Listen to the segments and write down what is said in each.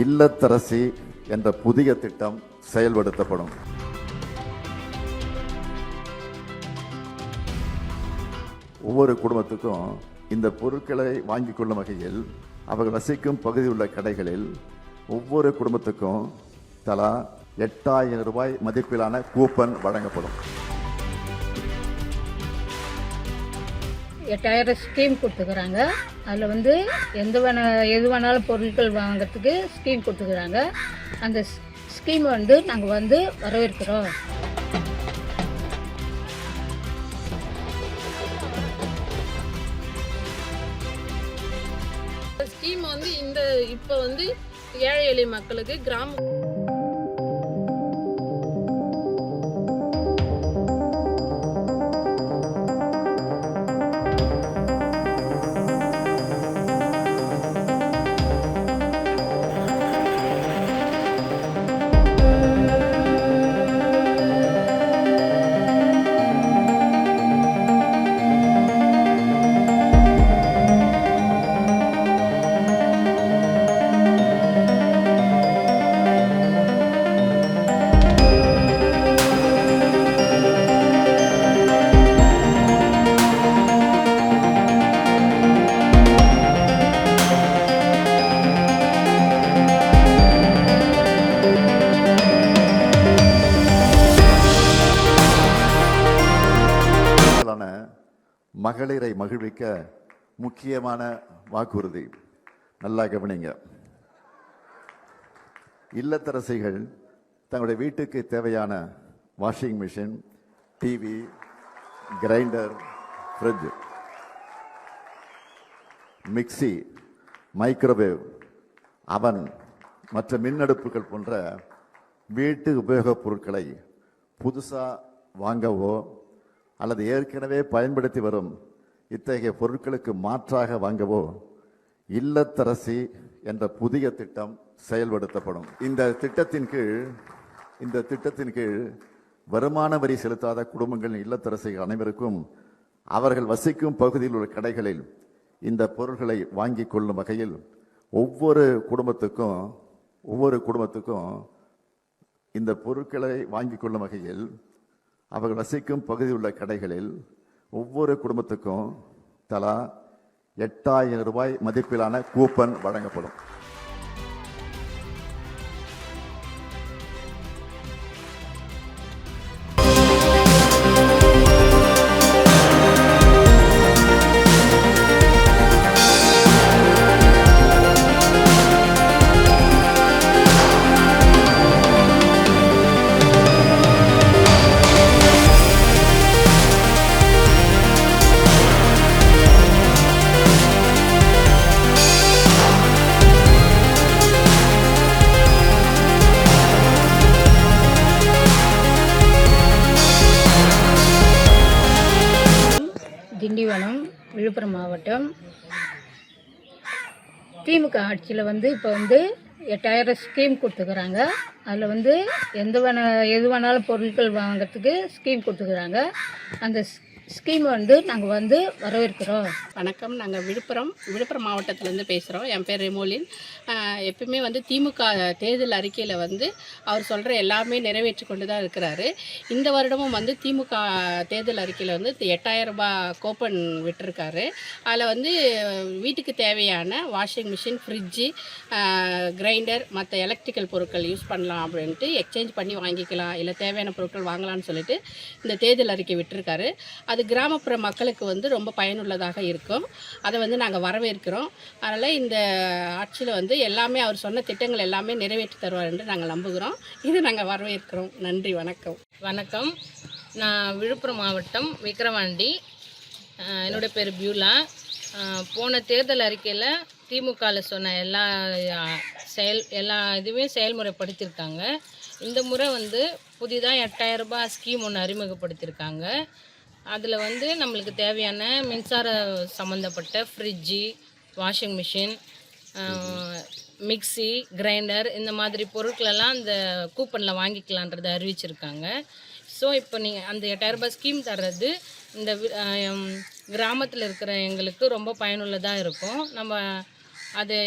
இல்லத்தரசி என்ற புதிய திட்டம் செயல்படுத்தப்படும். ஒவ்வொரு குடும்பத்துக்கும் இந்த பொருட்களை வாங்கிக் கொள்ளும் வகையில் அவர்கள் வசிக்கும் பகுதியில் உள்ள கடைகளில் ஒவ்வொரு குடும்பத்துக்கும் தலா 8000 ரூபாய் மதிப்பிலான கூப்பன் வழங்கப்படும். 8000 ஸ்கீம் கொடுத்துக்கிறாங்க. அதில் எது வேணாலும் பொருட்கள் வாங்கிறதுக்கு ஸ்கீம் கொடுத்துக்கிறாங்க. அந்த ஸ்கீம் நாங்கள் வரவேற்கிறோம். ஸ்கீம் இப்போ ஏழை எளிய மக்களுக்கு மகளிரை மகிழ்விக்க முக்கியமான வாக்குறுதி. நல்லா கவனிங்க. இல்லத்தரசிகள் தங்களுடைய வீட்டுக்கு தேவையான washing machine, TV, grinder, fridge, mixie, microwave, அவன் மற்ற மின்னடுப்புகள் போன்ற வீட்டு உபயோகப் பொருட்களை புதுசாக வாங்கவோ அல்லது ஏற்கனவே பயன்படுத்தி வரும் இத்தகைய பொருட்களுக்கு மாற்றாக வாங்கவோ இல்லத்தரசி என்ற புதிய திட்டம் செயல்படுத்தப்படும். இந்த திட்டத்தின் கீழ் வருமான வரி செலுத்தாத குடும்பங்களின் இல்லத்தரசிகள் அனைவருக்கும் அவர்கள் வசிக்கும் பகுதியில் உள்ள கடைகளில் இந்த பொருட்களை வாங்கிக் கொள்ளும் வகையில் ஒவ்வொரு குடும்பத்துக்கும் இந்த பொருட்களை வாங்கிக் கொள்ளும் வகையில் அவர்கள் வசிக்கும் பகுதியில் உள்ள கடைகளில் ஒவ்வொரு குடும்பத்துக்கும் தலா 8000 ரூபாய் மதிப்பிலான கூப்பன் வழங்கப்படும். திண்டிவனம், விழுப்புரம் மாவட்டம். திமுக ஆட்சியில் இப்போ 8000 ஸ்கீம் கொடுத்துக்கிறாங்க. அதில் எது வேணாலும் பொருட்கள் வாங்கிறதுக்கு ஸ்கீம் கொடுத்துக்கிறாங்க. அந்த ஸ்கீம் நாங்கள் வரவேற்கிறோம். வணக்கம். நாங்கள் விழுப்புரம் மாவட்டத்திலேருந்து பேசுகிறோம். என் பேர் ரெமோலின். எப்பவுமே திமுக தேர்தல் அறிக்கையில் அவர் சொல்கிற எல்லாமே நிறைவேற்றி கொண்டு தான் இருக்கிறாரு. இந்த வருடமும் திமுக தேர்தல் அறிக்கையில் 8000 ரூபாய் கூப்பன் விட்டுருக்காரு. அதில் வீட்டுக்கு தேவையான வாஷிங் மிஷின், ஃப்ரிட்ஜு, கிரைண்டர், மற்ற எலக்ட்ரிக்கல் பொருட்கள் யூஸ் பண்ணலாம் அப்படின்ட்டு எக்ஸ்சேஞ்ச் பண்ணி வாங்கிக்கலாம், இல்லை தேவையான பொருட்கள் வாங்கலாம்னு சொல்லிட்டு இந்த தேர்தல் அறிக்கை விட்டுருக்காரு. அது கிராமப்புற மக்களுக்கு ரொம்ப பயனுள்ளதாக இருக்கும். அதை நாங்கள் வரவேற்கிறோம். அதனால் இந்த ஆட்சியில் எல்லாமே அவர் சொன்ன திட்டங்கள் எல்லாமே நிறைவேற்றி தருவார் என்று நாங்கள் நம்புகிறோம். இது நாங்கள் வரவேற்கிறோம். நன்றி. வணக்கம். நான் விழுப்புரம் மாவட்டம் விக்கிரவாண்டி. என்னுடைய பேர் பியூலா. போன தேர்தல் அறிக்கையில் திமுகவில் சொன்ன எல்லா இதுவே செயல்முறைப்படுத்தியிருக்காங்க. இந்த முறை புதிதாக 8000 ரூபாய் ஸ்கீம் ஒன்று அறிமுகப்படுத்தியிருக்காங்க. அதில் நம்மளுக்கு தேவையான மின்சார சம்மந்தப்பட்ட fridge, washing machine, mixie, grinder இந்த மாதிரி பொருட்களெல்லாம் அந்த கூப்பனில் வாங்கிக்கலான்றதை அறிவிச்சிருக்காங்க. ஸோ இப்போ நீங்கள் அந்த 8000 ரூபாய் ஸ்கீம் தர்றது இந்த கிராமத்தில் இருக்கிற எங்களுக்கு ரொம்ப பயனுள்ளதாக இருக்கும். நம்ம அதை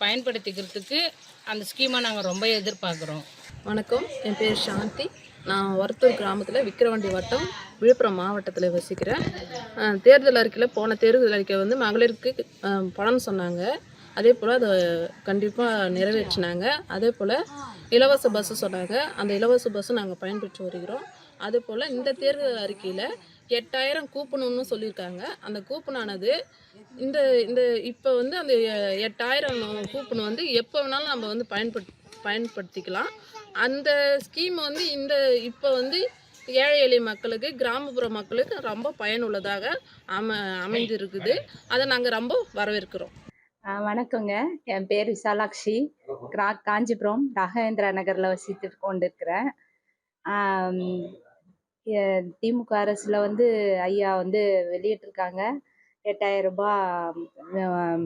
பயன்படுத்திக்கிறதுக்கு அந்த ஸ்கீமை நாங்கள் ரொம்ப எதிர்பார்க்குறோம். வணக்கம், என் பேர் சாந்தி. நான் ஒரத்தூர் கிராமத்தில் விக்கிரவாண்டி வட்டம் விழுப்புரம் மாவட்டத்தில் வசிக்கிறேன். தேர்தல் அறிக்கையில் போன தேர்தல் அறிக்கை வந்து மகளிருக்கு பலன் சொன்னாங்க. அதே போல் அதை கண்டிப்பாக நிறைவேற்றினாங்க. அதே போல் இலவச பஸ்ஸு சொன்னாங்க. அந்த இலவச பஸ்ஸும் நாங்கள் பயன்பெற்று வருகிறோம். அதே போல் இந்த தேர்தல் அறிக்கையில் 8000 கூப்பனுன்னு சொல்லியிருக்காங்க. அந்த கூப்பனானது இந்த இந்த இப்போ வந்து அந்த 8000 கூப்பன் வந்து எப்போ வேணாலும் நம்ம வந்து பயன்படுத்திக்கலாம். அந்த ஸ்கீம் வந்து இப்போ வந்து ஏழை எளிய மக்களுக்கு, கிராமப்புற மக்களுக்கு ரொம்ப பயனுள்ளதாக அமைந்திருக்குது. அதை நாங்கள் ரொம்ப வரவேற்கிறோம். வணக்கங்க. என் பேர் விசாலாட்சி. காஞ்சிபுரம் ராகவேந்திரா நகரில் வசித்து கொண்டிருக்கிறேன். திமுக அரசில் வந்து ஐயா வந்து வெளியிட்டிருக்காங்க 8000 ரூபாய்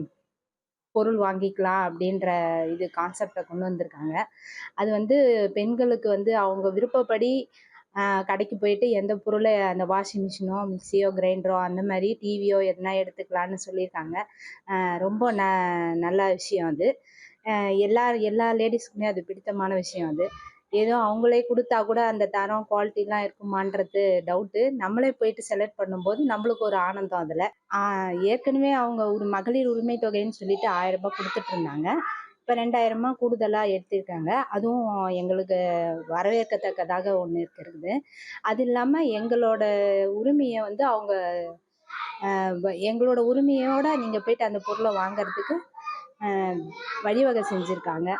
பொருள் வாங்கிக்கலாம் அப்படின்ற இது கான்செப்டை கொண்டு வந்திருக்காங்க. அது வந்து பெண்களுக்கு வந்து அவங்க விருப்பப்படி கடைக்கு போயிட்டு எந்த பொருளை அந்த வாஷிங் மிஷினோ மிக்சியோ கிரைண்டரோ அந்த மாதிரி டிவியோ எதுனா எடுத்துக்கலான்னு சொல்லியிருக்காங்க. ரொம்ப நல்ல விஷயம் அது. எல்லா லேடிஸ்க்குமே அது பிடித்தமான விஷயம் அது. ஏதோ அவங்களே கொடுத்தா கூட அந்த தரம் குவாலிட்டிலாம் இருக்குமான்றது டவுட்டு. நம்மளே போயிட்டு செலக்ட் பண்ணும்போது நம்மளுக்கு ஒரு ஆனந்தம் அதில். ஏற்கனவே அவங்க ஒரு மகளிர் உரிமை தொகைன்னு சொல்லிட்டு 1000 ரூபாய் கொடுத்துட்டு இருந்தாங்க. இப்போ 2000 கூடுதலாக எடுத்திருக்காங்க. அதுவும் எங்களுக்கு வரவேற்கத்தக்கதாக ஒன்று இருக்குது. அது இல்லாமல் எங்களோட உரிமையை வந்து அவங்க எங்களோட உரிமையோடு நீங்கள் போயிட்டு அந்த பொருளை வாங்கிறதுக்கு வழிவகை செஞ்சுருக்காங்க.